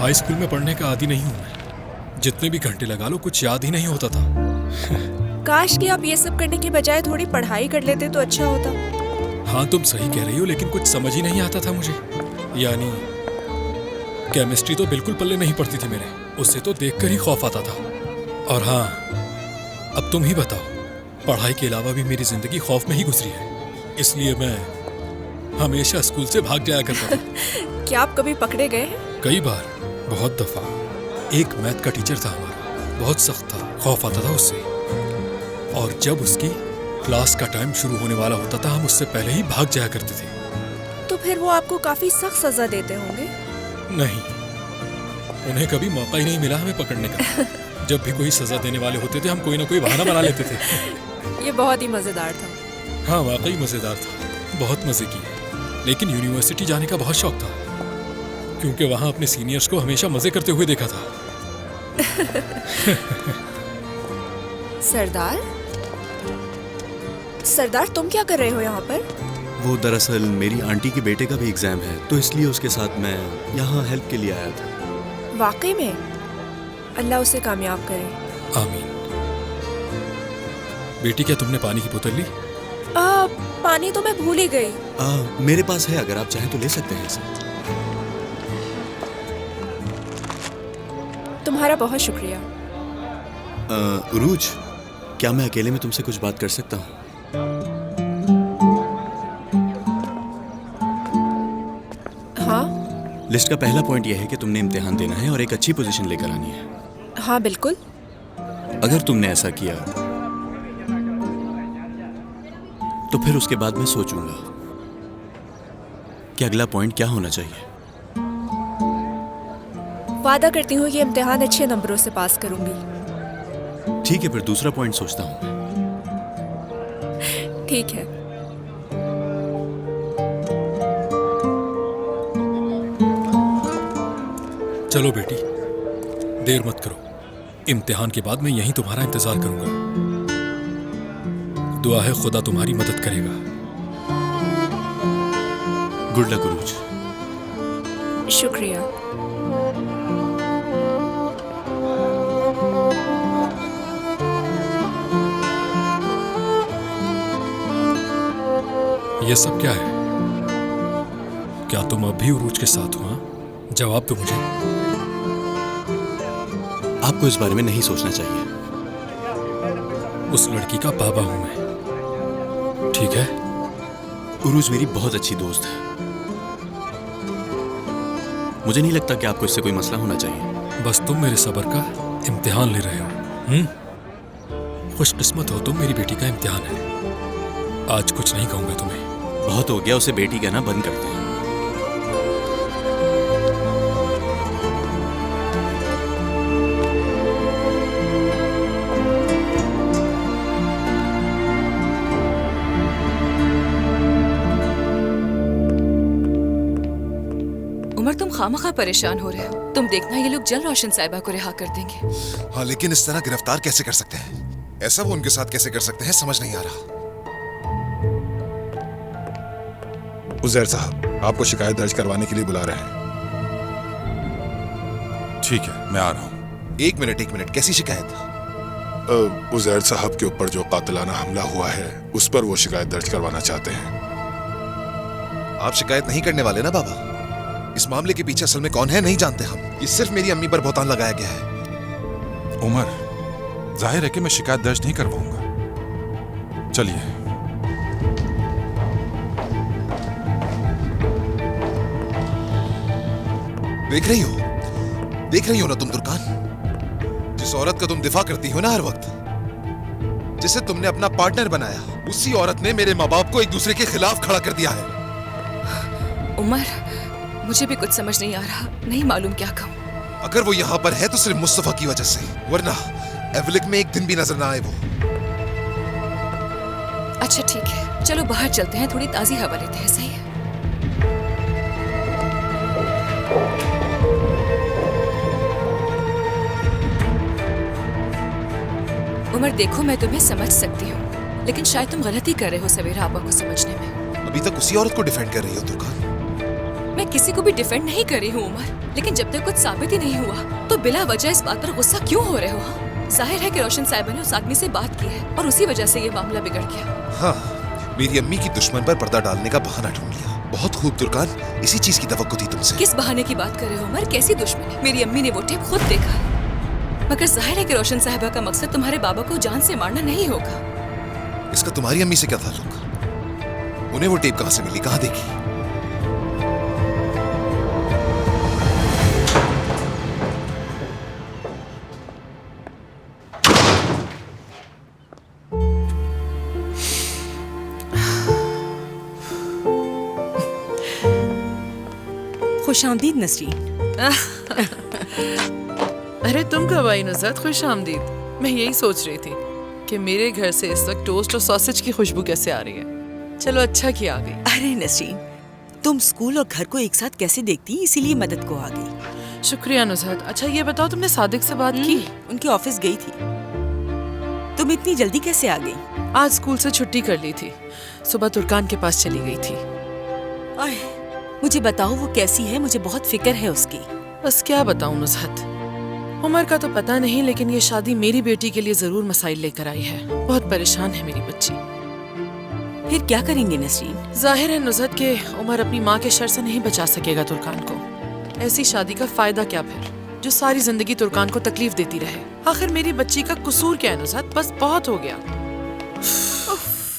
High school में पढ़ने का आदी नहीं हूँ मैं। जितने भी घंटे लगा लो कुछ याद ही नहीं होता था। काश कि आप ये सब करने के बजाय थोड़ी पढ़ाई कर लेते तो अच्छा होता। हाँ तुम सही कह रही हो, लेकिन कुछ समझ ही नहीं आता था मुझे। यानी केमिस्ट्री तो बिल्कुल पल्ले नहीं पड़ती थी मेरे, उससे तो देखकर ही खौफ आता था। और हाँ, अब तुम ही बताओ, पढ़ाई के अलावा भी मेरी जिंदगी खौफ में ही गुजरी है, इसलिए मैं हमेशा स्कूल से भाग जाया करता था। क्या आप कभी पकड़े गए हैं? कई बार, बहुत दफा। एक मैथ का टीचर था हमारा, बहुत सख्त था, खौफ आता था उससे। और जब उसकी क्लास का टाइम शुरू होने वाला होता था, हम उससे पहले ही भाग जाया करते थे। तो फिर वो आपको काफी सख्त सजा देते होंगे? नहीं, उन्हें कभी मौका ही नहीं मिला हमें पकड़ने का। जब भी कोई सजा देने वाले होते थे, हम कोई ना कोई बहाना बना लेते थे। ये बहुत ही मजेदार था। हाँ वाकई मजेदार था, बहुत मजे किए। लेकिन यूनिवर्सिटी जाने का बहुत शौक था, क्योंकि वहां अपने सीनियर्स को हमेशा मजे करते हुए देखा था। सरदार तुम क्या कर रहे हो यहाँ पर? वो दरअसल मेरी आंटी के बेटे का भी एग्जाम है, तो इसलिए उसके साथ मैं यहाँ हेल्प के लिए आया था। वाकई में? अल्लाह उसे कामयाब करे। आमीन। बेटी, क्या तुमने पानी की बोतल ली? पानी तो मैं भूल ही गई। मेरे पास है, अगर आप चाहें तो ले सकते हैं इसे। तुम्हारा बहुत शुक्रिया। उरूज, क्या मैं अकेले में तुमसे कुछ बात कर सकता हूँ? हाँ? लिस्ट का पहला पॉइंट यह है कि तुमने इम्तिहान देना है और एक अच्छी पोजीशन लेकर आनी है। हाँ बिल्कुल। अगर तुमने ऐसा किया तो फिर उसके बाद मैं सोचूंगा कि अगला पॉइंट क्या होना चाहिए। वादा करती हूँ कि इम्तिहान अच्छे नंबरों से पास करूंगी। ठीक है, फिर दूसरा पॉइंट सोचता हूँ। ठीक है। चलो बेटी, देर मत करो। इम्तिहान के बाद मैं यहीं तुम्हारा इंतजार करूंगा। दुआ है खुदा तुम्हारी मदद करेगा। गुड लक उरूज। शुक्रिया। ये सब क्या है? क्या तुम अब भी उरूज के साथ हो? हाँ? जवाब दो मुझे। आपको इस बारे में नहीं सोचना चाहिए। उस लड़की का बाबा हूं मैं, ठीक है? उरूज मेरी बहुत अच्छी दोस्त है। मुझे नहीं लगता कि आपको इससे कोई मसला होना चाहिए। बस तुम मेरे सब्र का इम्तिहान ले रहे हो। खुशकिस्मत हो तुम, मेरी बेटी का इम्तिहान है। आज कुछ नहीं कहूंगा तुम्हें। बहुत हो गया, उसे बेटी कहना बंद करते हैं। उमर, तुम खामखा परेशान हो रहे हो। तुम देखना, ये लोग जल्द रोशन साहिबा को रिहा कर देंगे। हाँ, लेकिन इस तरह गिरफ्तार कैसे कर सकते हैं? ऐसा वो उनके साथ कैसे कर सकते हैं, समझ नहीं आ रहा। उजैर साहब आपको शिकायत दर्ज करवाने के लिए बुला रहे हैं। ठीक है, मैं आ रहा हूँ। एक मिनट, कैसी शिकायत? उजैर साहब के ऊपर जो कातिलाना हमला हुआ है, उस पर वो शिकायत दर्ज करवाना चाहते हैं। आप शिकायत नहीं करने वाले ना बाबा? इस मामले के पीछे असल में कौन है नहीं जानते हम। ये सिर्फ मेरी अम्मी पर बहतान लगाया गया है। उमर, जाहिर है कि मैं शिकायत दर्ज नहीं करवाऊंगा। चलिए। देख रही हो ना तुम तुर्कान? जिस औरत का तुम दिफा करती हो ना हर वक्त, जिसे तुमने अपना पार्टनर बनाया, उसी औरत ने मेरे माँ बाप को एक दूसरे के खिलाफ खड़ा कर दिया है। उमर, मुझे भी कुछ समझ नहीं आ रहा, नहीं मालूम क्या कहूँ। अगर वो यहाँ पर है तो सिर्फ मुस्तफा की वजह से, वरना एवलिक में एक दिन भी नजर ना आए वो। अच्छा ठीक है, चलो बाहर चलते हैं, थोड़ी ताजी हवा लेते हैं। सही है? उमर देखो, मैं तुम्हें समझ सकती हूँ, लेकिन शायद तुम गलती कर रहे हो सवेरा आपा को समझने में। अभी तक उसी औरत को डिफेंड कर रही हो तुर्कान। मैं किसी को भी डिफेंड नहीं कर रही हूँ उमर, लेकिन जब तक कुछ साबित ही नहीं हुआ तो बिला वजह इस बात पर गुस्सा क्यों हो रहे हो? हाँ? जाहिर है कि रोशन साहिबा ने उस आदमी से बात की है और उसी वजह से ये मामला बिगड़ गया। हाँ, मेरी अम्मी की दुश्मन पर पर्दा डालने का बहाना ढूंढ लिया। बहुत खूब तुर्कान, इसी चीज की तवक्को थी तुमसे। किस बहाने की बात कर रहे हो उमर? कैसी दुश्मनी? मेरी अम्मी ने वो टेप खुद देखा है। मगर जाहिर है कि रोशन साहिबा का मकसद तुम्हारे बाबा को जान से मारना नहीं होगा। इसका तुम्हारी अम्मी से क्या ताल्लुक? उन्हें वो टेप कहाँ से मिली, कहाँ देखी? खुशामदीद नसरीन। अरे तुम कब आई नुसरत? खुश आमदीद। मैं यही सोच रही थी कि मेरे घर से इस वक्त टोस्ट और सॉसेज की खुशबू कैसे आ रही है। चलो अच्छा कि आ गई। अरे नसरीन, तुम स्कूल और घर को एक साथ कैसे देखती, इसीलिए मदद को आ गई। शुक्रिया नुसरत। अच्छा ये बताओ, तुमने सादिक से बात की? उनके ऑफिस गई थी। तुम इतनी जल्दी कैसे आ गई? आज स्कूल से छुट्टी कर ली थी, सुबह तुर्कान के पास चली गई थी। आए, मुझे बताओ वो कैसी है, मुझे बहुत फिक्र है उसकी। बस क्या बताऊं नुसरत, उमर का तो पता नहीं, लेकिन ये शादी मेरी बेटी के लिए जरूर मसाइल लेकर आई है। बहुत परेशान है मेरी बच्ची। फिर क्या करेंगे नसरीन? जाहिर है नुसरत के उमर अपनी माँ के शर से नहीं बचा सकेगा तुर्कान को। ऐसी शादी का फायदा क्या फिर, जो सारी जिंदगी तुर्कान को तकलीफ देती रहे। आखिर मेरी बच्ची का कसूर क्या है नुसरत? बस बहुत हो गया।